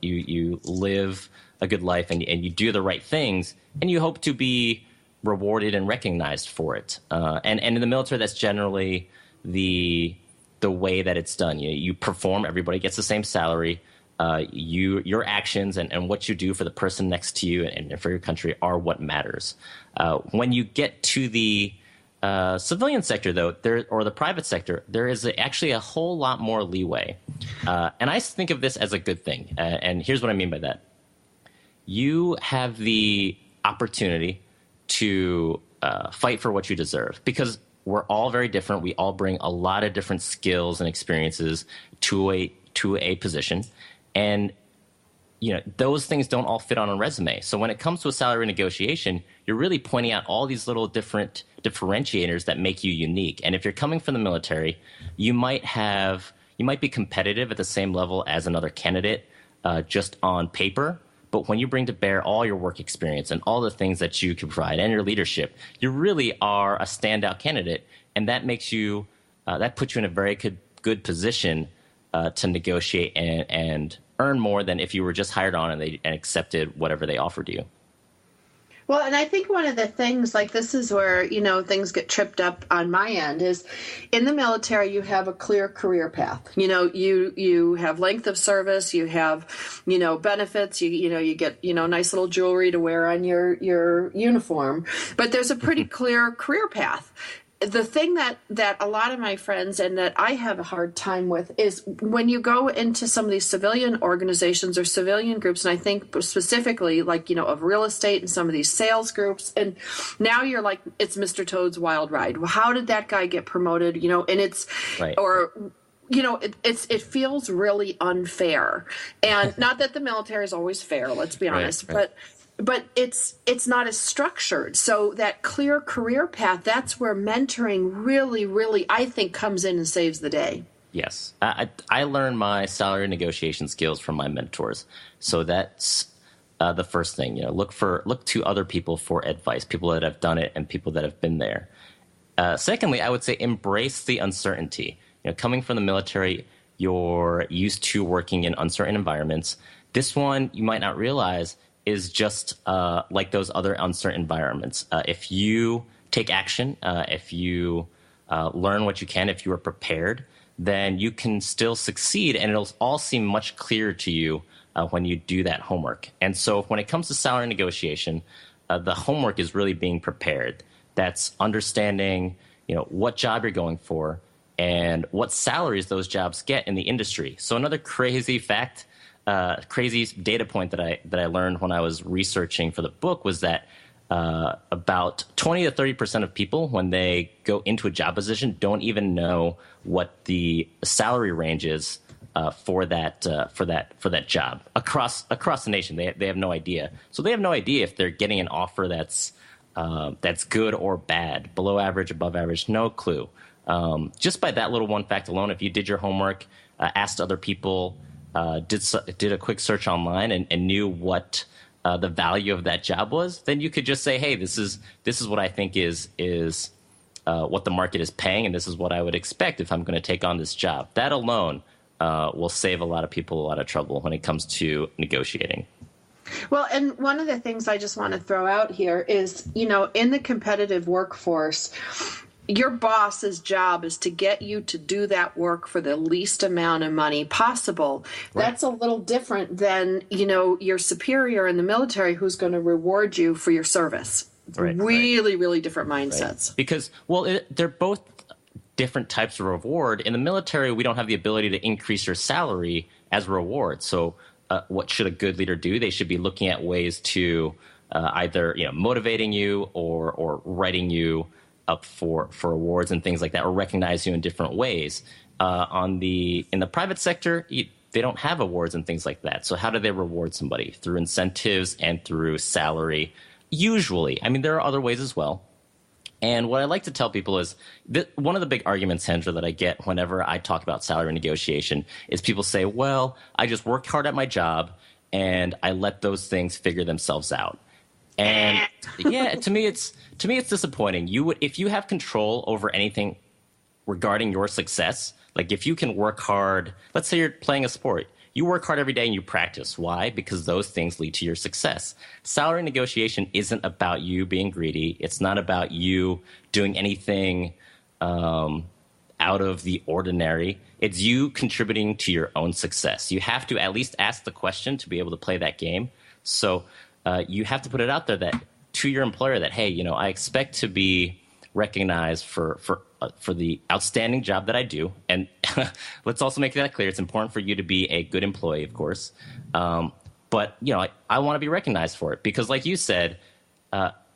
you live a good life, and you do the right things, and you hope to be rewarded and recognized for it. And in the military, that's generally the way that it's done. You perform, everybody gets the same salary. Your actions and what you do for the person next to you and for your country are what matters. When you get to the civilian sector, though, or the private sector, there is actually a whole lot more leeway. And I think of this as a good thing. And here's what I mean by that. You have the opportunity to fight for what you deserve, because we're all very different. We all bring a lot of different skills and experiences to a position. And those things don't all fit on a resume. So when it comes to a salary negotiation, you're really pointing out all these little different differentiators that make you unique. And if you're coming from the military, you might be competitive at the same level as another candidate just on paper. But when you bring to bear all your work experience and all the things that you can provide and your leadership, you really are a standout candidate. And that makes you that puts you in a very good position to negotiate and earn more than if you were just hired on and accepted whatever they offered you. Well, and I think one of the things, like this is where, things get tripped up on my end, is in the military, you have a clear career path. You have length of service, you have, benefits, you get, nice little jewelry to wear on your uniform, but there's a pretty clear career path. The thing that a lot of my friends and that I have a hard time with is when you go into some of these civilian organizations or civilian groups, and I think specifically of real estate and some of these sales groups, and now you're like, it's Mr. Toad's Wild Ride. Well, how did that guy get promoted? And it's right. Or it feels really unfair. And not that the military is always fair, let's be honest, right. But it's not as structured. So that clear career path, that's where mentoring really, really, I think, comes in and saves the day. Yes. I learned my salary negotiation skills from my mentors. So that's the first thing. Look to other people for advice, people that have done it and people that have been there. Secondly, I would say embrace the uncertainty. Coming from the military, you're used to working in uncertain environments. This one, you might not realize, is just like those other uncertain environments. If you take action, if you learn what you can, if you are prepared, then you can still succeed, and it'll all seem much clearer to you when you do that homework. And so when it comes to salary negotiation, the homework is really being prepared. That's understanding, what job you're going for and what salaries those jobs get in the industry. So another crazy fact, crazy data point that I learned when I was researching for the book was that about 20 to 30% of people, when they go into a job position, don't even know what the salary range is for that job across the nation. They have no idea. So they have no idea if they're getting an offer that's good or bad, below average, above average, no clue. Just by that little one fact alone, if you did your homework, asked other people, did a quick search online and knew what the value of that job was, then you could just say, hey, this is what I think is what the market is paying, and this is what I would expect if I'm going to take on this job. That alone will save a lot of people a lot of trouble when it comes to negotiating. Well, and one of the things I just want to throw out here is, in the competitive workforce, your boss's job is to get you to do that work for the least amount of money possible. Right. That's a little different than, your superior in the military who's going to reward you for your service. Right, really different mindsets. Right. Because, they're both different types of reward. In the military, we don't have the ability to increase your salary as a reward. So what should a good leader do? They should be looking at ways to either motivating you or writing you up for awards and things like that, or recognize you in different ways. In the private sector, they don't have awards and things like that. So how do they reward somebody? Through incentives and through salary. Usually. I mean, there are other ways as well. And what I like to tell people is that one of the big arguments, Hendra, that I get whenever I talk about salary negotiation is people say, well, I just worked hard at my job and I let those things figure themselves out. And yeah, to me it's disappointing. If you have control over anything regarding your success, like if you can work hard, let's say you're playing a sport, you work hard every day and you practice. Why? Because those things lead to your success. Salary negotiation isn't about you being greedy. It's not about you doing anything out of the ordinary. It's you contributing to your own success. You have to at least ask the question to be able to play that game. So you have to put it out there that to your employer that, hey, I expect to be recognized for the outstanding job that I do. And let's also make that clear. It's important for you to be a good employee, of course. But, I want to be recognized for it because like you said,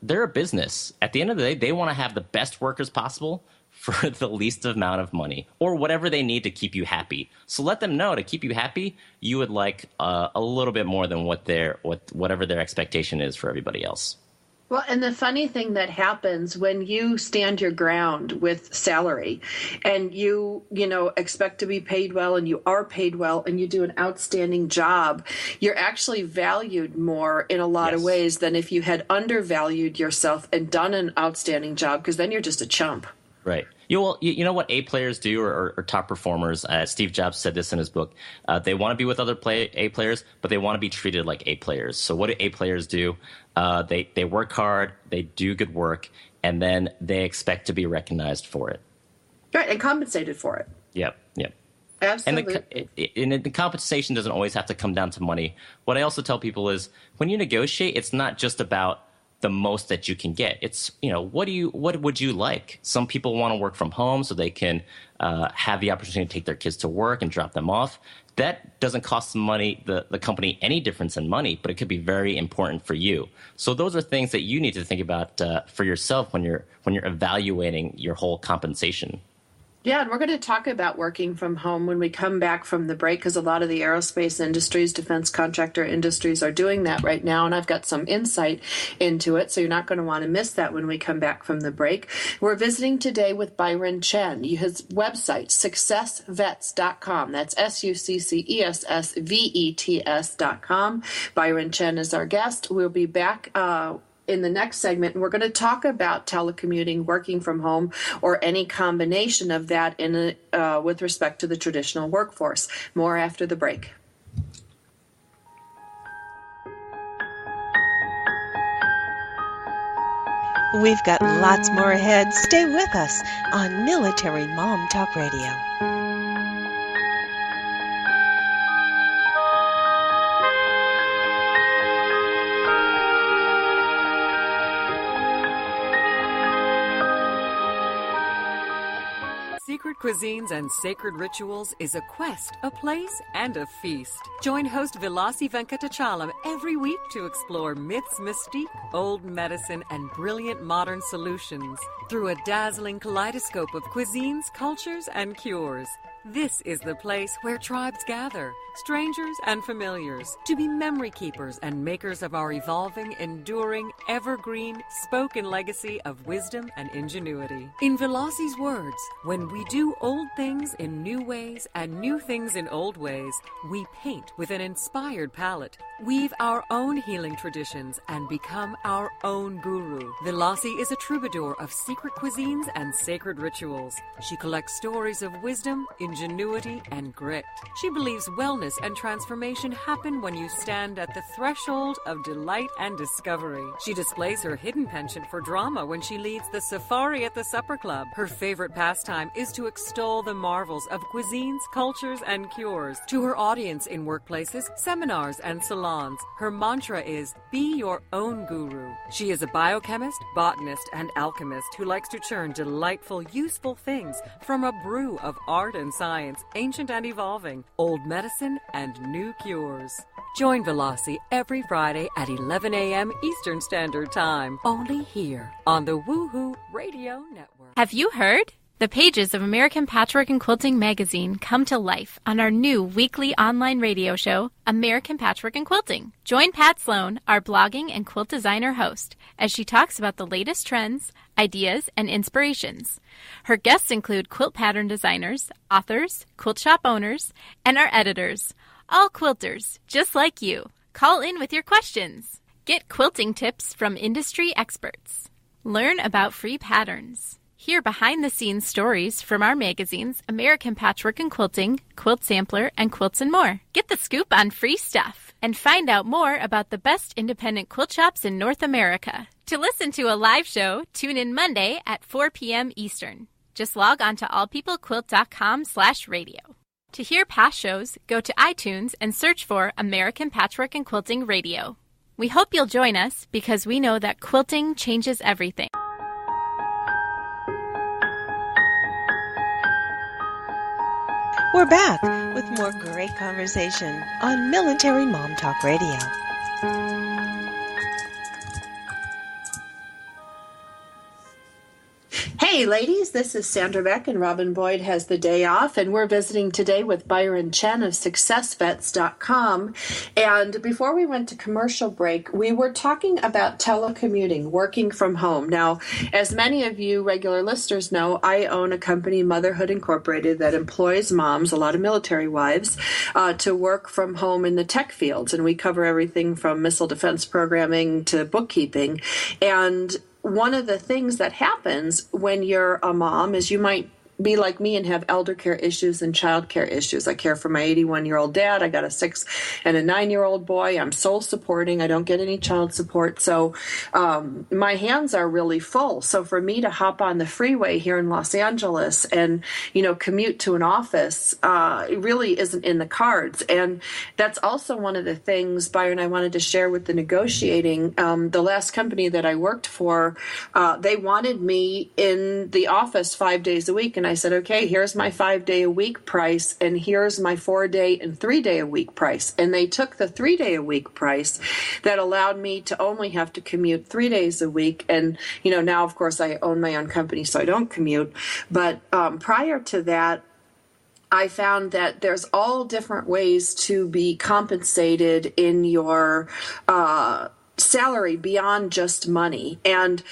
they're a business. At the end of the day, they want to have the best workers possible for the least amount of money or whatever they need to keep you happy. So let them know to keep you happy, you would like a little bit more than whatever their expectation is for everybody else. Well, and the funny thing that happens when you stand your ground with salary and you expect to be paid well and you are paid well and you do an outstanding job, you're actually valued more in a lot of ways than if you had undervalued yourself and done an outstanding job, because then you're just a chump. Right. You know what A players do or top performers? Steve Jobs said this in his book. They want to be with other A players, but they want to be treated like A players. So what do A players do? They work hard, they do good work, and then they expect to be recognized for it. Right, and compensated for it. Yep. Absolutely. And the compensation doesn't always have to come down to money. What I also tell people is when you negotiate, it's not just about the most that you can get. It's, what would you like? Some people want to work from home so they can have the opportunity to take their kids to work and drop them off. That doesn't cost the company any difference in money, but it could be very important for you. So those are things that you need to think about for yourself when you're evaluating your whole compensation. Yeah, and we're going to talk about working from home when we come back from the break, because a lot of the aerospace industries, defense contractor industries are doing that right now, and I've got some insight into it, so you're not going to want to miss that when we come back from the break. We're visiting today with Byron Chen. His website, successvets.com. That's SUCCESSVETS.com. Byron Chen is our guest. We'll be back in the next segment, and we're going to talk about telecommuting, working from home, or any combination of that with respect to the traditional workforce. More after the break. We've got lots more ahead. Stay with us on Military Mom Talk Radio. Secret Cuisines and Sacred Rituals is a quest, a place, and a feast. Join host Vilasi Venkatachalam every week to explore myths, mystique, old medicine, and brilliant modern solutions through a dazzling kaleidoscope of cuisines, cultures, and cures. This is the place where tribes gather, strangers and familiars, to be memory keepers and makers of our evolving, enduring, evergreen, spoken legacy of wisdom and ingenuity. In Vilasi's words, when we do old things in new ways and new things in old ways, we paint with an inspired palette, weave our own healing traditions, and become our own guru. Vilasi is a troubadour of secret cuisines and sacred rituals. She collects stories of wisdom, ingenuity, and grit. She believes wellness and transformation happen when you stand at the threshold of delight and discovery. She displays her hidden penchant for drama when she leads the Safari at the Supper Club. Her favorite pastime is to extol the marvels of cuisines, cultures, and cures. To her audience in workplaces, seminars, and salons, her mantra is, be your own guru. She is a biochemist, botanist, and alchemist who likes to churn delightful, useful things from a brew of art and science, ancient and evolving, old medicine, and new cures. Join Vilasi every Friday at 11 a.m. Eastern Standard Time, only here on the Woohoo Radio Network. Have you heard? The pages of American Patchwork and Quilting magazine come to life on our new weekly online radio show, American Patchwork and Quilting. Join Pat Sloan, our blogging and quilt designer host, as she talks about the latest trends, ideas, and inspirations. Her guests include quilt pattern designers, authors, quilt shop owners, and our editors, all quilters, just like you. Call in with your questions. Get quilting tips from industry experts. Learn about free patterns. Hear behind-the-scenes stories from our magazines, American Patchwork and Quilting, Quilt Sampler, and Quilts and More. Get the scoop on free stuff and find out more about the best independent quilt shops in North America. To listen to a live show, tune in Monday at 4 p.m. Eastern. Just log on to allpeoplequilt.com/radio. To hear past shows, go to iTunes and search for American Patchwork and Quilting Radio. We hope you'll join us because we know that quilting changes everything. We're back with more great conversation on Military Mom Talk Radio. Hey ladies, this is Sandra Beck, and Robin Boyd has the day off, and we're visiting today with Byron Chen of SuccessVets.com. And before we went to commercial break, we were talking about telecommuting, working from home. Now, as many of you regular listeners know, I own a company, Motherhood Incorporated, that employs moms, a lot of military wives, to work from home in the tech fields, and we cover everything from missile defense programming to bookkeeping. And one of the things that happens when you're a mom is you might be like me and have elder care issues and child care issues. I care for my 81-year-old dad. I got a 6 and a 9-year-old boy. I'm sole supporting. I don't get any child support. So my hands are really full. So for me to hop on the freeway here in Los Angeles and, commute to an office, it really isn't in the cards. And that's also one of the things, Byron, I wanted to share with the negotiating. The last company that I worked for, they wanted me in the office 5 days a week. And I said, okay, here's my 5-day-a-week price, and here's my 4-day and 3-day-a-week price. And they took the 3-day-a-week price that allowed me to only have to commute 3 days a week. And, now, of course, I own my own company, so I don't commute. But prior to that, I found that there's all different ways to be compensated in your salary beyond just money. And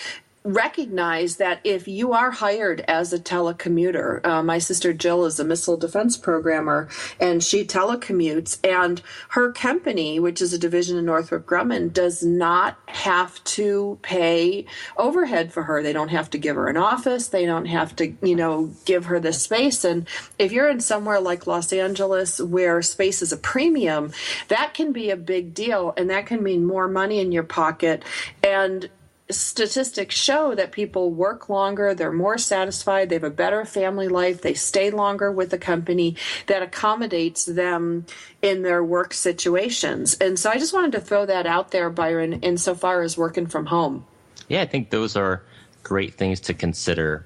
recognize that if you are hired as a telecommuter, my sister Jill is a missile defense programmer, and she telecommutes, and her company, which is a division of Northrop Grumman, does not have to pay overhead for her. They don't have to give her an office. They don't have to, give her the space. And if you're in somewhere like Los Angeles where space is a premium, that can be a big deal, and that can mean more money in your pocket. And statistics show that people work longer, they're more satisfied, they have a better family life, they stay longer with the company that accommodates them in their work situations. And so I just wanted to throw that out there, Byron, insofar as working from home. Yeah, I think those are great things to consider.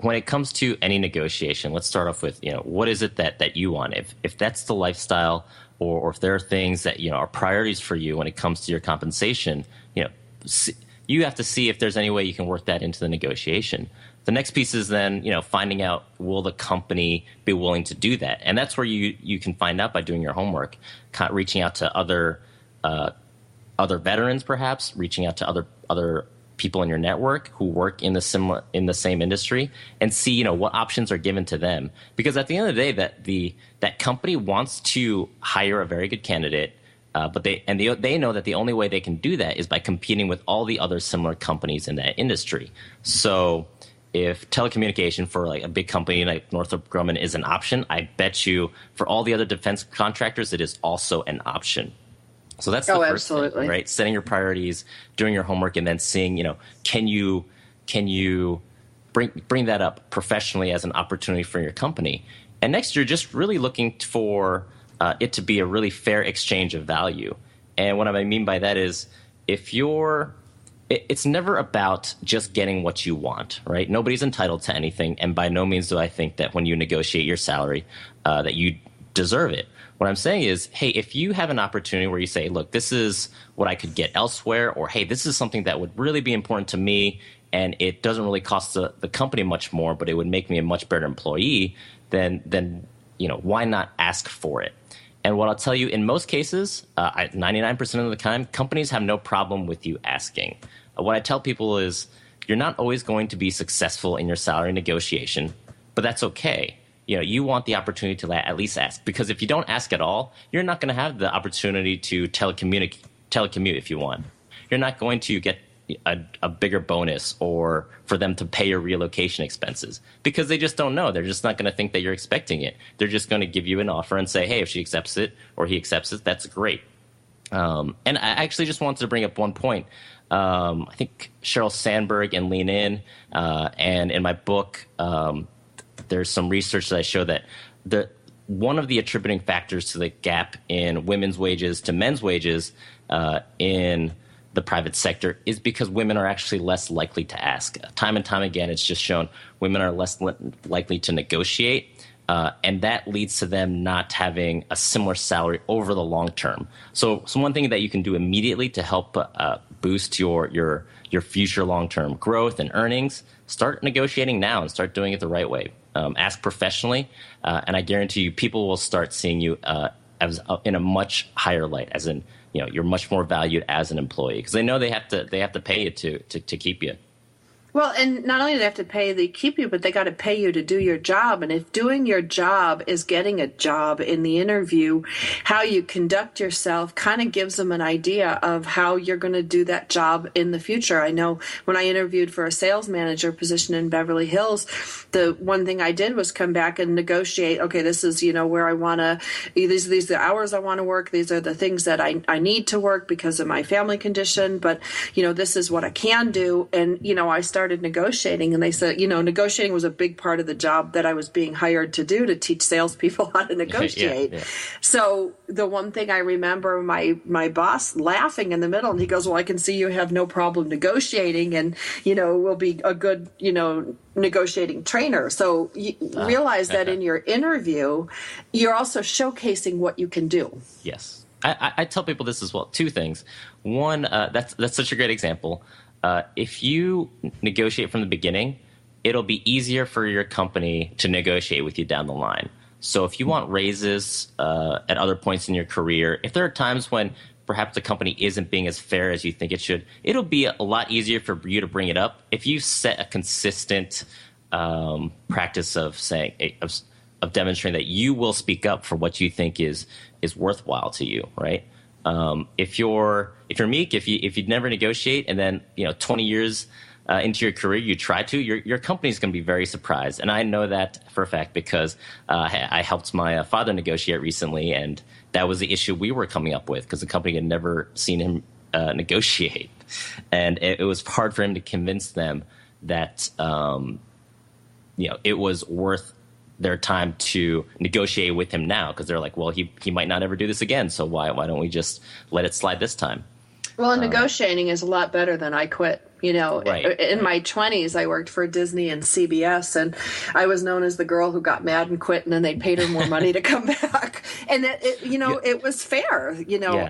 When it comes to any negotiation, let's start off with, what is it that you want? If that's the lifestyle, or if there are things that, are priorities for you when it comes to your compensation, you have to see if there's any way you can work that into the negotiation. The next piece is then, finding out, will the company be willing to do that? And that's where you can find out by doing your homework, reaching out to other veterans, perhaps, reaching out to other people in your network who work in the same industry, and see, what options are given to them. Because at the end of the day, that company wants to hire a very good candidate. But they know that the only way they can do that is by competing with all the other similar companies in that industry. So if telecommunication for like a big company like Northrop Grumman is an option, I bet you for all the other defense contractors, it is also an option. So that's the first thing, right? Setting your priorities, doing your homework, and then seeing, can you bring that up professionally as an opportunity for your company. And next, you're just really looking for it to be a really fair exchange of value. And what I mean by that is, it's never about just getting what you want, right? Nobody's entitled to anything. And by no means do I think that when you negotiate your salary, that you deserve it. What I'm saying is, hey, if you have an opportunity where you say, look, this is what I could get elsewhere, or hey, this is something that would really be important to me, and it doesn't really cost the company much more, but it would make me a much better employee, then why not ask for it? And what I'll tell you, in most cases, 99% of the time, companies have no problem with you asking. What I tell people is, you're not always going to be successful in your salary negotiation, but that's okay. You want the opportunity to at least ask, because if you don't ask at all, you're not going to have the opportunity to telecommute if you want. you're not going to get a bigger bonus or for them to pay your relocation expenses because they just don't know. They're just not going to think that you're expecting it. They're just going to give you an offer and say, hey, if she accepts it or he accepts it, that's great. And I actually just wanted to bring up one point. I think Sheryl Sandberg in Lean In and in my book, there's some research that I show that one of the attributing factors to the gap in women's wages to men's wages in the private sector is because women are actually less likely to ask. Time and time again, it's just shown women are less likely to negotiate, and that leads to them not having a similar salary over the long term. So one thing that you can do immediately to help boost your future long-term growth and earnings, start negotiating now and start doing it the right way. Ask professionally, and I guarantee you people will start seeing you as in a much higher light, as in, you're much more valued as an employee because they know they have to pay you to keep you. Well, and not only do they have to pay to keep you, but they got to pay you to do your job. And if doing your job is getting a job in the interview, how you conduct yourself kind of gives them an idea of how you're going to do that job in the future. I know when I interviewed for a sales manager position in Beverly Hills, the one thing I did was come back and negotiate. Okay, this is, where I want to, these are the hours I want to work. These are the things that I need to work because of my family condition. But, this is what I can do. And, I started negotiating, and they said, negotiating was a big part of the job that I was being hired to do, to teach salespeople how to negotiate. Yeah. So the one thing I remember my boss laughing in the middle, and he goes, well, I can see you have no problem negotiating, and, will be a good, negotiating trainer. So you realize that in your interview, you're also showcasing what you can do. Yes. I tell people this as well. Two things. One, that's such a great example. If you negotiate from the beginning, it'll be easier for your company to negotiate with you down the line. So if you want raises at other points in your career, if there are times when perhaps the company isn't being as fair as you think it should, it'll be a lot easier for you to bring it up if you set a consistent practice of saying of demonstrating that you will speak up for what you think is worthwhile to you, right? If you're meek, if you'd never negotiate, and then 20 years into your career you try to, your company's going to be very surprised. And I know that for a fact because I helped my father negotiate recently, and that was the issue we were coming up with because the company had never seen him negotiate, and it was hard for him to convince them that it was worth their time to negotiate with him now, because they're like, well, he might not ever do this again, so why don't we just let it slide this time? Well, negotiating is a lot better than I quit. Right. In my 20s, I worked for Disney and CBS, and I was known as the girl who got mad and quit, and then they paid her more money to come back. And it was fair.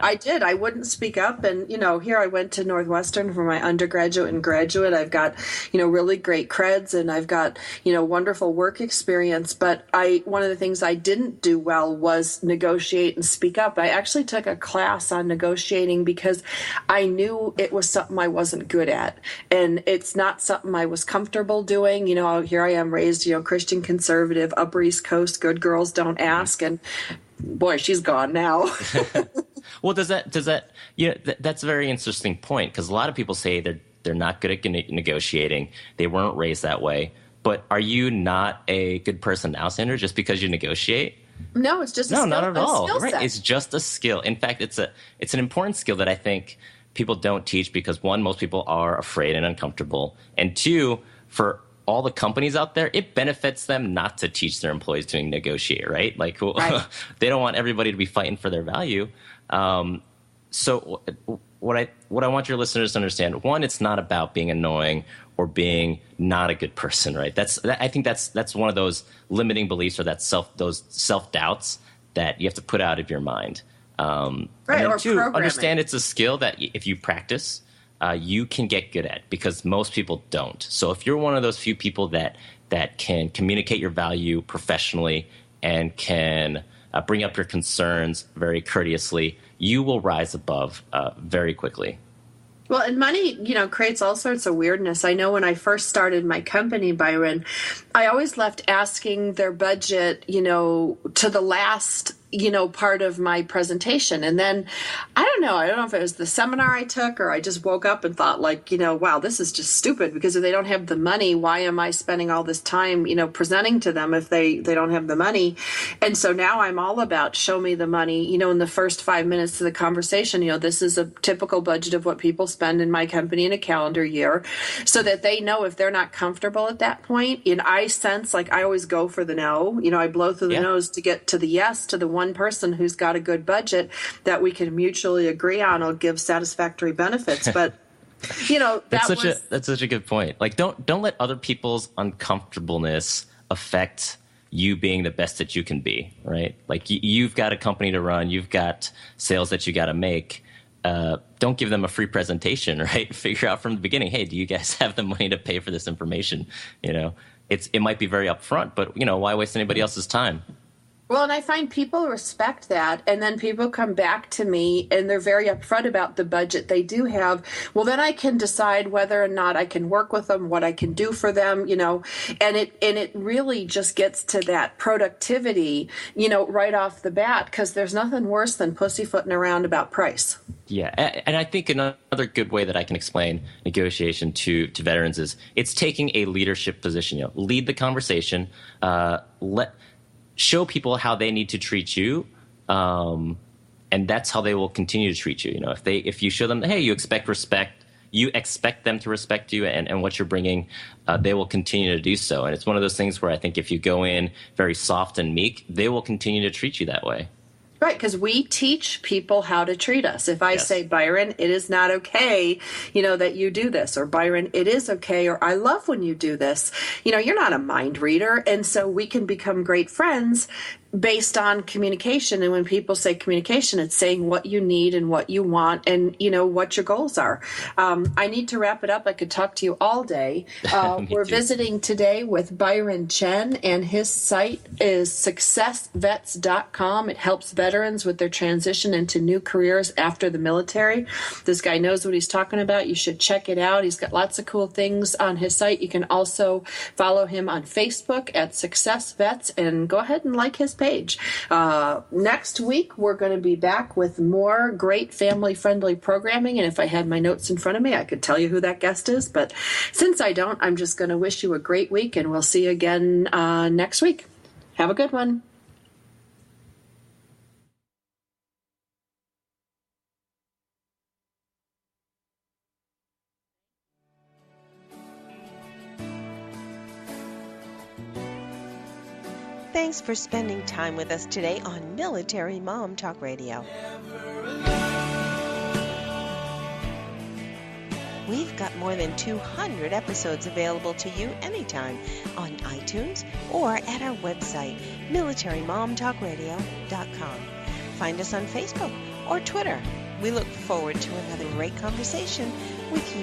I did. I wouldn't speak up. And, here I went to Northwestern for my undergraduate and graduate. I've got, really great creds, and I've got, wonderful work experience. But one of the things I didn't do well was negotiate and speak up. I actually took a class on negotiating because I knew it was something I wasn't good at. And it's not something I was comfortable doing. Here I am raised, Christian conservative, Upper East Coast, good girls don't ask. And boy, she's gone now. Well, that's a very interesting point, because a lot of people say they're not good at negotiating. They weren't raised that way. But are you not a good person now, Sandra, just because you negotiate? No, it's just a skill. No, not at all. Right. It's just a skill. In fact, it's an important skill that I think people don't teach because, one, most people are afraid and uncomfortable. And two, for all the companies out there, it benefits them not to teach their employees to negotiate, right? Like, right. They don't want everybody to be fighting for their value. So what I want your listeners to understand, one, it's not about being annoying or being not a good person, right? I think that's one of those limiting beliefs, or those self-doubts that you have to put out of your mind. Right, and or two, programming. Understand it's a skill that if you practice, you can get good at, because most people don't. So if you're one of those few people that can communicate your value professionally and can bring up your concerns very courteously, you will rise above very quickly. Well, and money, creates all sorts of weirdness. I know when I first started my company, Byron, I always left asking their budget, to the last part of my presentation. And then I don't know if it was the seminar I took or I just woke up and thought like, wow, this is just stupid, because if they don't have the money, why am I spending all this time, presenting to them if they don't have the money? And so now I'm all about show me the money, in the first 5 minutes of the conversation. This is a typical budget of what people spend in my company in a calendar year, so that they know if they're not comfortable at that point. And I sense, like, I always go for the no. I blow through the nose to get to the yes, to the one person who's got a good budget that we can mutually agree on will give satisfactory benefits. But that's such a good point. Like, don't let other people's uncomfortableness affect you being the best that you can be, right? Like, you've got a company to run, you've got sales that you got to make. Don't give them a free presentation, right? Figure out from the beginning, hey, do you guys have the money to pay for this information? It might be very upfront, but why waste anybody else's time? Well, and I find people respect that, and then people come back to me and they're very upfront about the budget they do have. Well, then I can decide whether or not I can work with them, what I can do for them, and it really just gets to that productivity, right off the bat, because there's nothing worse than pussyfooting around about price. Yeah, and I think another good way that I can explain negotiation to veterans is it's taking a leadership position. Lead the conversation, show people how they need to treat you, and that's how they will continue to treat you. If you show them, hey, you expect respect, you expect them to respect you and what you're bringing, they will continue to do so. And it's one of those things where I think if you go in very soft and meek, they will continue to treat you that way. Right, because we teach people how to treat us. If I say, Byron, it is not okay, that you do this, or Byron, it is okay, or I love when you do this, you're not a mind reader. And so we can become great friends based on communication. And when people say communication, it's saying what you need and what you want and, what your goals are. I need to wrap it up. I could talk to you all day. We're visiting today with Byron Chen, and his site is successvets.com. It helps veterans with their transition into new careers after the military. This guy knows what he's talking about. You should check it out. He's got lots of cool things on his site. You can also follow him on Facebook at Success Vets, and go ahead and like his page. Next week, we're going to be back with more great family-friendly programming. And if I had my notes in front of me, I could tell you who that guest is. But since I don't, I'm just going to wish you a great week, and we'll see you again next week. Have a good one. Thanks for spending time with us today on Military Mom Talk Radio. We've got more than 200 episodes available to you anytime on iTunes or at our website, militarymomtalkradio.com. Find us on Facebook or Twitter. We look forward to another great conversation with you.